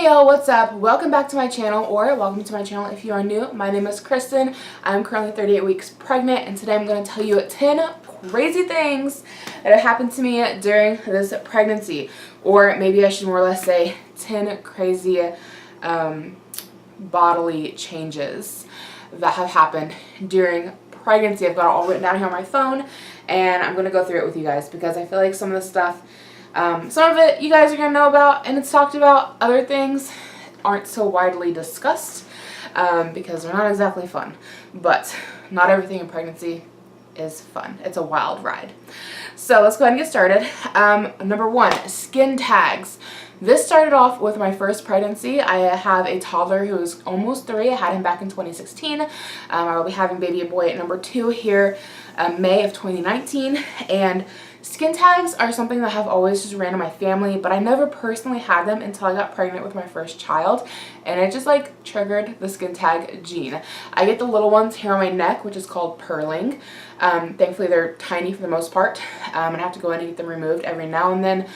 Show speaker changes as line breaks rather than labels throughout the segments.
Hey y'all, what's up? Welcome back to my channel, or welcome to my channel if you are new. My name is Cristin. I'm currently 38 weeks pregnant, and today I'm going to tell you 10 crazy things that have happened to me during this pregnancy. Or maybe I should more or less say 10 crazy bodily changes that have happened during pregnancy. I've got it all written down here on my phone, and I'm going to go through it with you guys because I feel like some of the stuff, some of it you guys are going to know about and it's talked about. Other things aren't so widely discussed because they're not exactly fun. But not everything in pregnancy is fun. It's a wild ride. So let's go ahead and get started. Number one, skin tags. This started off with my first pregnancy. I have a toddler who is almost 3. I had him back in 2016. I will be having baby boy at number 2 here May of 2019. And skin tags are something that have always just ran in my family, but I never personally had them until I got pregnant with my first child, and it just like triggered the skin tag gene. I get the little ones here on my neck, which is called purling. Thankfully they're tiny for the most part, and I have to go in and get them removed every now and then.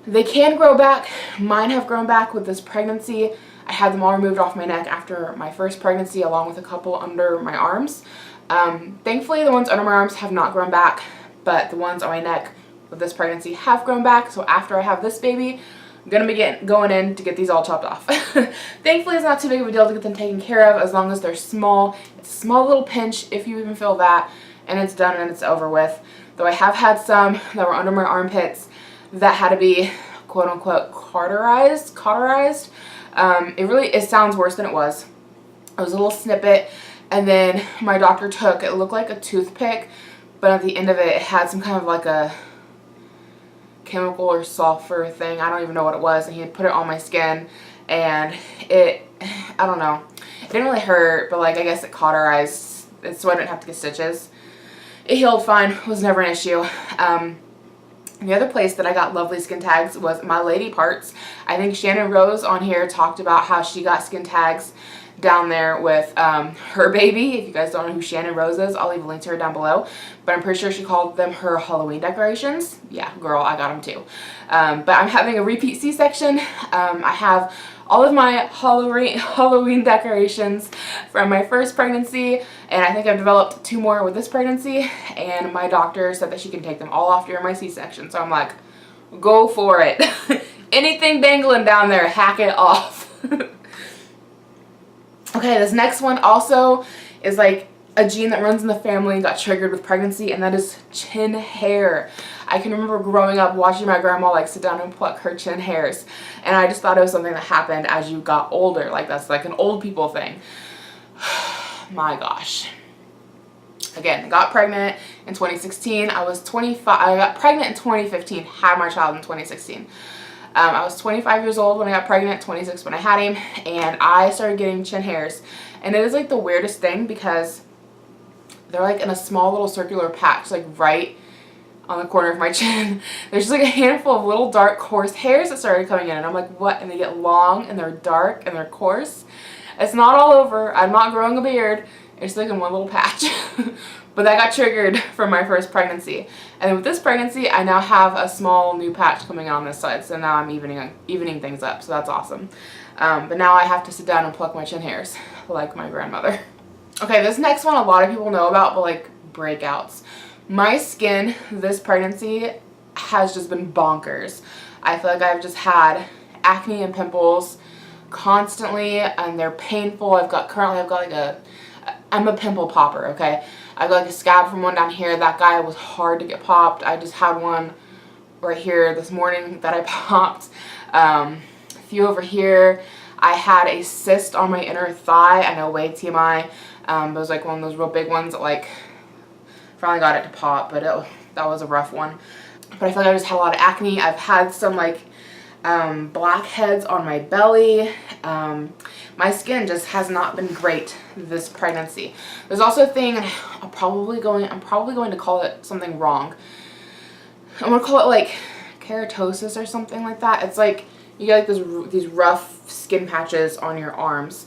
They can grow back. Mine have grown back with this pregnancy. I had them all removed off my neck after my first pregnancy, along with a couple under my arms. Thankfully the ones under my arms have not grown back, but the ones on my neck with this pregnancy have grown back. So after I have this baby, I'm going to be going in to get these all chopped off. Thankfully it's not too big of a deal to get them taken care of as long as they're small. It's a small little pinch if you even feel that, and it's done and it's over with. Though I have had some that were under my armpits that had to be quote unquote cauterized. It sounds worse than it was. It was a little snippet, and then my doctor took, it looked like a toothpick, but at the end of it had some kind of like a chemical or sulfur thing. I don't even know what it was, and he had put it on my skin, and I don't know, it didn't really hurt, but like I guess it cauterized it so I didn't have to get stitches. It healed fine, was never an issue. The other place that I got lovely skin tags was my lady parts. I think Shannon Rose on here talked about how she got skin tags down there with her baby. If you guys don't know who Shannon Rose is, I'll leave a link to her down below. But I'm pretty sure she called them her Halloween decorations. Yeah, girl, I got them too. But I'm having a repeat C-section. I have all of my Halloween decorations from my first pregnancy, and I think I've developed 2 more with this pregnancy, and my doctor said that she can take them all off during my C-section. So I'm like, go for it. Anything dangling down there, hack it off. Okay, this next one also is like a gene that runs in the family and got triggered with pregnancy, and that is chin hair. I can remember growing up watching my grandma like sit down and pluck her chin hairs, and I just thought it was something that happened as you got older. Like that's like an old people thing. My gosh. Again, got pregnant in 2016. I was 25. I got pregnant in 2015, had my child in 2016. I was 25 years old when I got pregnant, 26 when I had him, and I started getting chin hairs. And it is like the weirdest thing because they're like in a small little circular patch, like right on the corner of my chin. There's just like a handful of little dark coarse hairs that started coming in, and I'm like, what? And they get long and they're dark and they're coarse. It's not all over. I'm not growing a beard. It's like in one little patch. But that got triggered from my first pregnancy. And with this pregnancy, I now have a small new patch coming on this side. So now I'm evening things up. So that's awesome. But now I have to sit down and pluck my chin hairs like my grandmother. Okay, this next one a lot of people know about, but like breakouts. My skin this pregnancy has just been bonkers. I feel like I've just had acne and pimples constantly, and they're painful. Currently I've got I'm a pimple popper, okay? I've got like a scab from one down here. That guy was hard to get popped. I just had one right here this morning that I popped. A few over here. I had a cyst on my inner thigh. I know, way TMI. It was like one of those real big ones that like finally got it to pop, but that was a rough one. But I feel like I just had a lot of acne. I've had some like blackheads on my belly. My skin just has not been great this pregnancy. There's also a thing, I'm probably going to call it something wrong. I'm gonna call it like keratosis or something like that. It's like you get like these rough skin patches on your arms.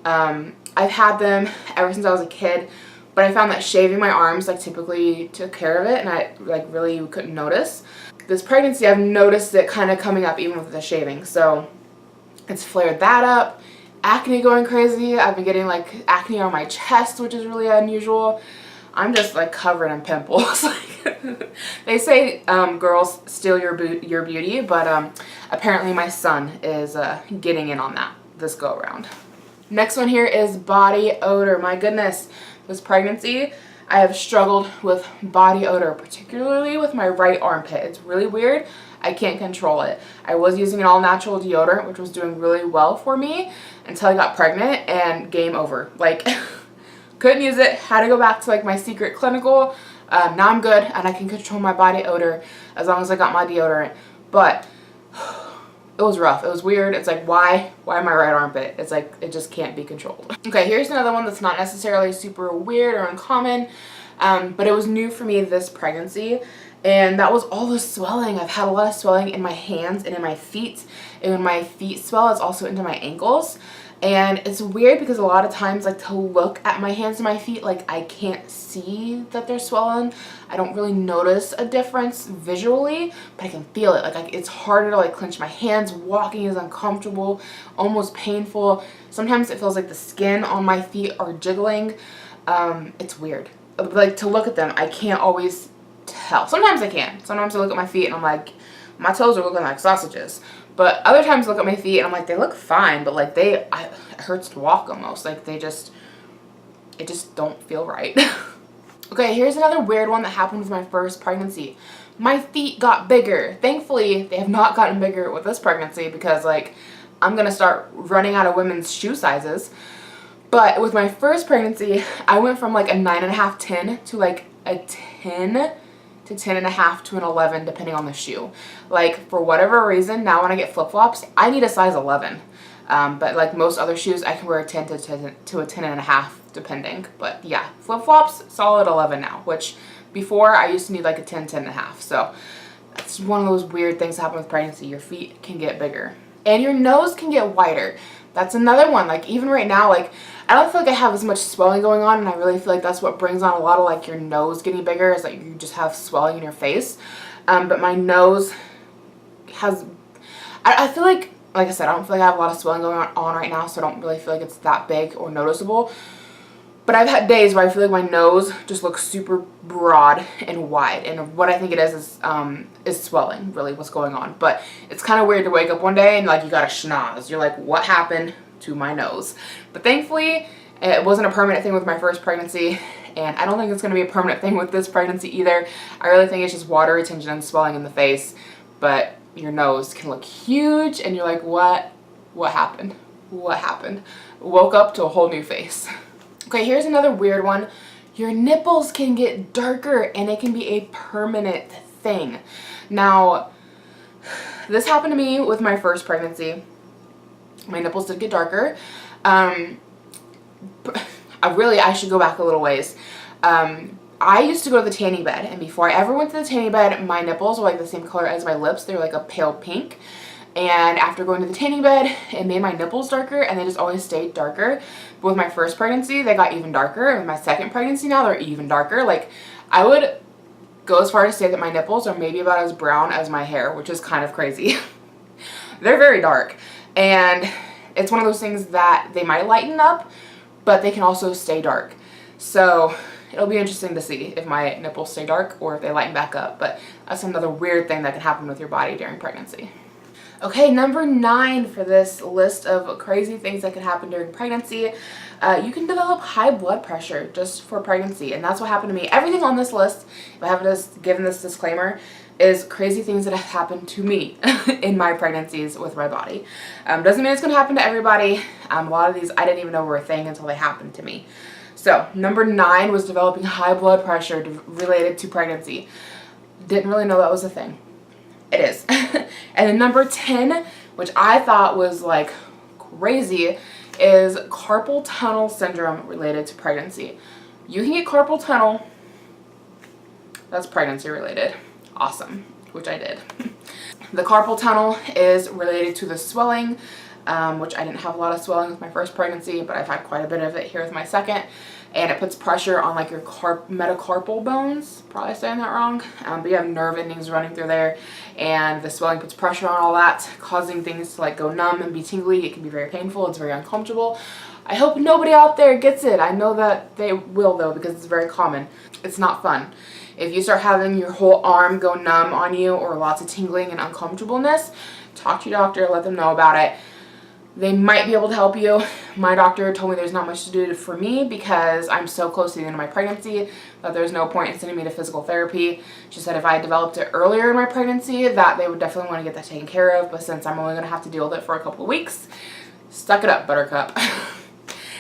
I've had them ever since I was a kid, but I found that shaving my arms like typically took care of it, and I like really couldn't notice. This pregnancy, I've noticed it kind of coming up even with the shaving. So It's flared that up. Acne going crazy. I've been getting like acne on my chest, which is really unusual. I'm just like covered in pimples. They say girls steal your beauty, but apparently my son is getting in on that this go around. Next one here is body odor. My goodness, this pregnancy, I have struggled with body odor, particularly with my right armpit. It's really weird. I can't control it. I was using an all-natural deodorant, which was doing really well for me until I got pregnant, and game over. Like, couldn't use it. Had to go back to like my secret clinical. Now I'm good and I can control my body odor as long as I got my deodorant. But it was rough. It was weird. It's like, why my right armpit? It's like, it just can't be controlled. Okay, here's another one that's not necessarily super weird or uncommon, but it was new for me this pregnancy. And that was all the swelling. I've had a lot of swelling in my hands and in my feet. And when my feet swell, it's also into my ankles. And it's weird because a lot of times, like, to look at my hands and my feet, like, I can't see that they're swollen. I don't really notice a difference visually, but I can feel it. Like, it's harder to, like, clench my hands. Walking is uncomfortable, almost painful. Sometimes it feels like the skin on my feet are jiggling. It's weird. Like, to look at them, I can't always tell. Sometimes I can. Sometimes I look at my feet and I'm like, my toes are looking like sausages. But other times I look at my feet and I'm like, they look fine, but like it hurts to walk almost. Like it just don't feel right. Okay, here's another weird one that happened with my first pregnancy. My feet got bigger. Thankfully, they have not gotten bigger with this pregnancy because like I'm gonna start running out of women's shoe sizes. But with my first pregnancy, I went from like a 9.5, 10 to like a 10 to 10.5 to an 11 depending on the shoe. Like for whatever reason, now when I get flip-flops, I need a size 11. But like most other shoes, I can wear a 10 to a 10.5 depending. But yeah, flip-flops, solid 11 now, which before I used to need like a 10, 10.5. So that's one of those weird things that happen with pregnancy. Your feet can get bigger and your nose can get wider. That's another one. Like even right now, like I don't feel like I have as much swelling going on, and I really feel like that's what brings on a lot of like your nose getting bigger is like you just have swelling in your face. But my nose has, I feel like I said, I don't feel like I have a lot of swelling going on right now, so I don't really feel like it's that big or noticeable. But I've had days where I feel like my nose just looks super broad and wide, and what I think it is swelling, really, what's going on. But it's kind of weird to wake up one day and like you got a schnoz. You're like, what happened to my nose? But thankfully, it wasn't a permanent thing with my first pregnancy, and I don't think it's going to be a permanent thing with this pregnancy either. I really think it's just water retention and swelling in the face, but your nose can look huge, and you're like, what happened? What happened? Woke up to a whole new face. Okay, here's another weird one. Your nipples can get darker and it can be a permanent thing. Now, this happened to me with my first pregnancy. My nipples did get darker. I should go back a little ways. I used to go to the tanning bed, and before I ever went to the tanning bed, my nipples were like the same color as my lips. They were like a pale pink. And after going to the tanning bed, it made my nipples darker, and they just always stayed darker. But with my first pregnancy, they got even darker. And with my second pregnancy now, they're even darker. Like, I would go as far as to say that my nipples are maybe about as brown as my hair, which is kind of crazy. They're very dark. And it's one of those things that they might lighten up, but they can also stay dark. So it'll be interesting to see if my nipples stay dark or if they lighten back up. But that's another weird thing that can happen with your body during pregnancy. Okay, number 9 for this list of crazy things that can happen during pregnancy. You can develop high blood pressure just for pregnancy, and that's what happened to me. Everything on this list, if I haven't just given this disclaimer, is crazy things that have happened to me in my pregnancies with my body. Doesn't mean it's going to happen to everybody. A lot of these I didn't even know were a thing until they happened to me. So number 9 was developing high blood pressure related to pregnancy. Didn't really know that was a thing. It is. And then number 10, which I thought was like crazy, is carpal tunnel syndrome related to pregnancy. You can get carpal tunnel. That's pregnancy related. Awesome. Which I did. The carpal tunnel is related to the swelling, which I didn't have a lot of swelling with my first pregnancy, but I've had quite a bit of it here with my second. and it puts pressure on like your metacarpal bones, probably saying that wrong, but you have nerve endings running through there, and the swelling puts pressure on all that, causing things to like go numb and be tingly. It can be very painful. It's very uncomfortable. I hope nobody out there gets it. I know that they will though, because it's very common. It's not fun. If you start having your whole arm go numb on you, or lots of tingling and uncomfortableness, talk to your doctor, let them know about it. They might be able to help you. My doctor told me there's not much to do for me because I'm so close to the end of my pregnancy that there's no point in sending me to physical therapy. She said if I developed it earlier in my pregnancy that they would definitely want to get that taken care of, but since I'm only going to have to deal with it for a couple of weeks, suck it up, buttercup.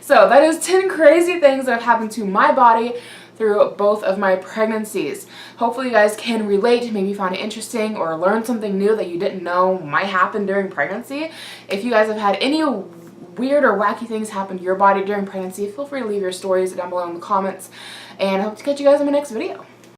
So that is 10 crazy things that have happened to my body through both of my pregnancies. Hopefully you guys can relate, maybe find it interesting, or learn something new that you didn't know might happen during pregnancy. If you guys have had any weird or wacky things happen to your body during pregnancy, feel free to leave your stories down below in the comments, and I hope to catch you guys in my next video.